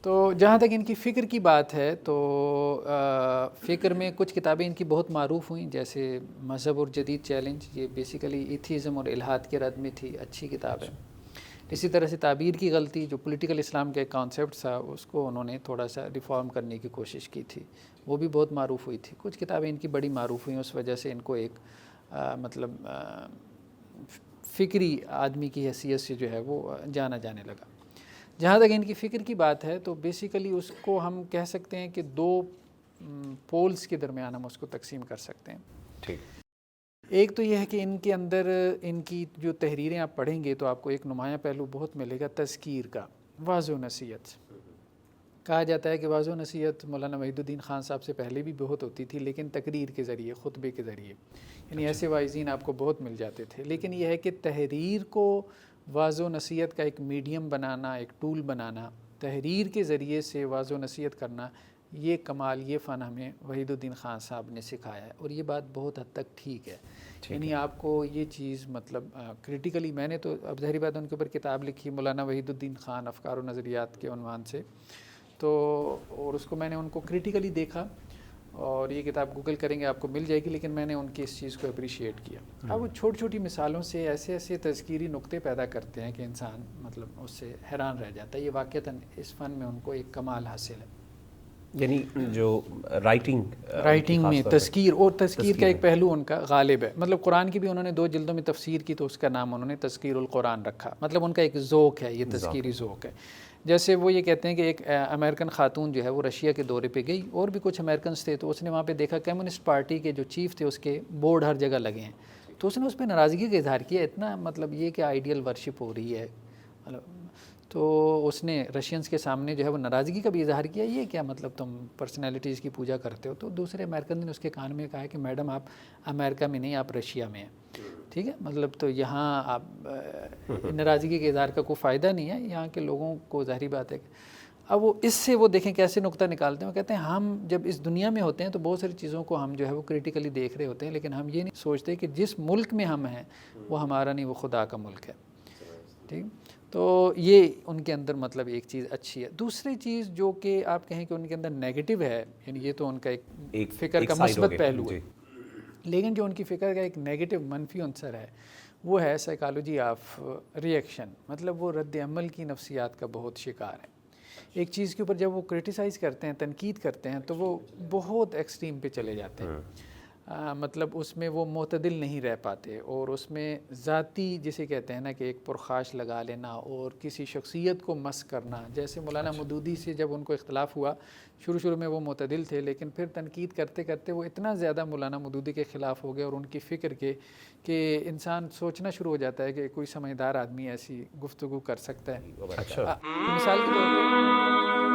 تو جہاں تک ان کی فکر کی بات ہے تو فکر میں کچھ کتابیں ان کی بہت معروف ہوئیں، جیسے مذہب اور جدید چیلنج، یہ بیسیکلی ایتھیزم اور الحاد کے رد میں تھی، اچھی کتاب ہے۔ اسی طرح سے تعبیر کی غلطی، جو پولیٹیکل اسلام کا ایک کانسیپٹ تھا، اس کو انہوں نے تھوڑا سا ریفارم کرنے کی کوشش کی تھی، وہ بھی بہت معروف ہوئی تھی۔ کچھ کتابیں ان کی بڑی معروف ہوئیں، اس وجہ سے ان کو ایک مطلب فکری آدمی کی حیثیت سے جو ہے وہ جانا جانے لگا۔ جہاں تک ان کی فکر کی بات ہے تو بیسیکلی اس کو ہم کہہ سکتے ہیں کہ دو پولز کے درمیان ہم اس کو تقسیم کر سکتے ہیں۔ ٹھیک۔ ایک تو یہ ہے کہ ان کے اندر ان کی جو تحریریں آپ پڑھیں گے تو آپ کو ایک نمایاں پہلو بہت ملے گا تذکیر کا، واضح و نصیحت۔ کہا جاتا ہے کہ واضح و نصیحت مولانا وحید الدین خان صاحب سے پہلے بھی بہت ہوتی تھی، لیکن تقریر کے ذریعے، خطبے کے ذریعے، یعنی ایسے واعظین آپ کو بہت مل جاتے تھے۔ لیکن یہ ہے کہ تحریر کو واضح و نصیحت کا ایک میڈیم بنانا، ایک ٹول بنانا، تحریر کے ذریعے سے واضح و نصیحت کرنا، یہ کمال، یہ فن ہمیں وحید الدین خان صاحب نے سکھایا ہے، اور یہ بات بہت حد تک ٹھیک ہے۔ یعنی آپ کو یہ چیز مطلب کریٹیکلی، میں نے تو اب ظاہری بات ان کے اوپر کتاب لکھی مولانا وحید الدین خان افکار و نظریات کے عنوان سے، تو اور اس کو میں نے ان کو کریٹیکلی دیکھا، اور یہ کتاب گوگل کریں گے آپ کو مل جائے گی، لیکن میں نے ان کی اس چیز کو اپریشیٹ کیا۔ اب وہ چھوٹی چھوٹی مثالوں سے ایسے ایسے تذکیری نقطے پیدا کرتے ہیں کہ انسان مطلب اس سے حیران رہ جاتا ہے۔ یہ واقعتاً اس فن میں ان کو ایک کمال حاصل ہے، یعنی جو رائٹنگ میں تذکیر، اور تذکیر کا ایک پہلو ان کا غالب ہے۔ مطلب قرآن کی بھی انہوں نے 2 جلدوں میں تفسیر کی، تو اس کا نام انہوں نے تذکیر القرآن رکھا، مطلب ان کا ایک ذوق ہے، یہ تذکیری ذوق ہے۔ جیسے وہ یہ کہتے ہیں کہ ایک امریکن خاتون جو ہے وہ رشیا کے دورے پہ گئی، اور بھی کچھ امریکنز تھے، تو اس نے وہاں پہ دیکھا کمیونسٹ پارٹی کے جو چیف تھے اس کے بورڈ ہر جگہ لگے ہیں، تو اس نے اس پہ ناراضگی کا اظہار کیا، اتنا مطلب یہ کہ آئیڈیل ورشپ ہو رہی ہے، تو اس نے رشینز کے سامنے جو ہے وہ ناراضگی کا بھی اظہار کیا، یہ کیا مطلب تم پرسنالٹیز کی پوجا کرتے ہو؟ تو دوسرے امریکن نے اس کے کان میں کہا کہ میڈم آپ امریکہ میں نہیں، آپ رشیا میں ہیں، ٹھیک ہے، مطلب تو یہاں آپ ناراضگی کے اظہار کا کوئی فائدہ نہیں ہے، یہاں کے لوگوں کو ظاہری بات ہے۔ اب وہ اس سے وہ دیکھیں کیسے نقطہ نکالتے ہیں، وہ کہتے ہیں ہم جب اس دنیا میں ہوتے ہیں تو بہت ساری چیزوں کو ہم جو ہے وہ کریٹیکلی دیکھ رہے ہوتے ہیں، لیکن ہم یہ نہیں سوچتے کہ جس ملک میں ہم ہیں وہ ہمارا نہیں، وہ خدا کا ملک ہے، ٹھیک۔ تو یہ ان کے اندر مطلب ایک چیز اچھی ہے۔ دوسری چیز جو کہ آپ کہیں کہ ان کے اندر نیگیٹو ہے، یعنی یہ تو ان کا ایک فکر کا مثبت پہلو ہے، لیکن جو ان کی فکر کا ایک نیگیٹو منفی عنصر ہے وہ ہے سائیکالوجی آف ری ایکشن، مطلب وہ رد عمل کی نفسیات کا بہت شکار ہے۔ ایک چیز کے اوپر جب وہ کرٹیسائز کرتے ہیں، تنقید کرتے ہیں، تو وہ بہت ایکسٹریم پہ چلے جاتے ہیں، مطلب اس میں وہ معتدل نہیں رہ پاتے، اور اس میں ذاتی جسے کہتے ہیں نا کہ ایک پرخاش لگا لینا اور کسی شخصیت کو مس کرنا، جیسے مولانا مودودی سے جب ان کو اختلاف ہوا، شروع میں وہ معتدل تھے، لیکن پھر تنقید کرتے کرتے وہ اتنا زیادہ مولانا مودودی کے خلاف ہو گئے اور ان کی فکر کے کہ انسان سوچنا شروع ہو جاتا ہے کہ کوئی سمجھدار آدمی ایسی گفتگو کر سکتا ہے۔ مثال کے طور پہ